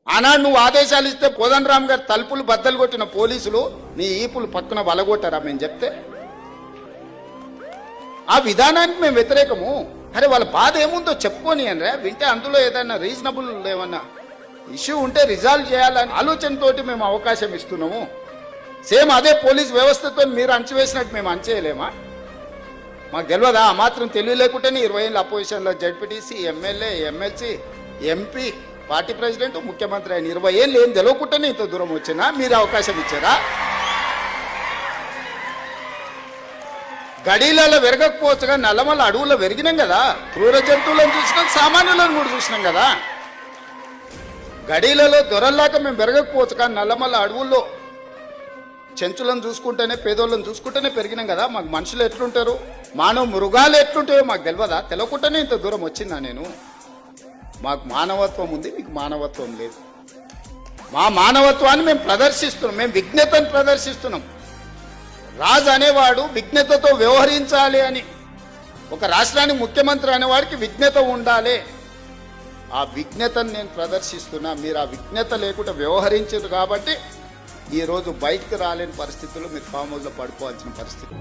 ఆనాడు నువ్వు ఆదేశాలు ఇస్తే కోదండరామ్ గారు తలుపులు బద్దలు కొట్టిన పోలీసులు నీ ఈపులు పక్కన వలగొట్టారా మేము చెప్తే? ఆ విధానానికి మేము వ్యతిరేకము. అరే వాళ్ళ బాధ ఏముందో చెప్పుకొని అనరా, వింటే అందులో ఏదైనా రీజనబుల్ ఏమన్నా ఇష్యూ ఉంటే రిజాల్వ్ చేయాలని ఆలోచనతోటి మేము అవకాశం ఇస్తున్నాము. సేమ్ అదే పోలీస్ వ్యవస్థతో మీరు అంచివేసినట్టు మేము అంచేయలేమా? మాకు తెలియదా? ఆ మాత్రం తెలివి లేకుంటేనే 20 ఏళ్ళ అపోజిషన్లో ZPTC, MLA, MLC, MP, party president, ముఖ్యమంత్రి అయిన 20 ఏళ్ళు ఏం తెలియకుంటేనే ఇంత దూరం వచ్చినా మీరు అవకాశం ఇచ్చారా? గడీలలో వెరగకపోవచ్చుగా నల్లమల్ల అడవుల్లో వెరిగినాం కదా, క్రూర జంతువులను చూసినాం, సామాన్యులను కూడా చూసినాం కదా. గడీలలో దొరల్లాక మేము పెరగకపోవచ్చు కానీ నల్లమల్ల అడవుల్లో చెంచులను చూసుకుంటేనే, పేదోళ్ళని చూసుకుంటేనే పెరిగినాం కదా. మాకు మనుషులు ఎట్లుంటారు, మానవ మృగాలు ఎట్లుంటాయో మాకు తెలియదా? తెలియకుండానే ఇంత దూరం వచ్చిందా నేను? మాకు మానవత్వం ఉంది, మీకు మానవత్వం లేదు. మా మానవత్వాన్ని మేము ప్రదర్శిస్తున్నాం, మేము విజ్ఞతను ప్రదర్శిస్తున్నాం. రాజు అనేవాడు విజ్ఞతతో వ్యవహరించాలి అని, ఒక రాష్ట్రానికి ముఖ్యమంత్రి అనేవాడికి విజ్ఞత ఉండాలి. ఆ విజ్ఞతను నేను ప్రదర్శిస్తున్నా. మీరు ఆ విజ్ఞత లేకుండా వ్యవహరించారు కాబట్టి ఈరోజు బయటకు రాలేని పరిస్థితుల్లో మీరు ఫామ్ హౌస్లో పడుకోవాల్సిన పరిస్థితి.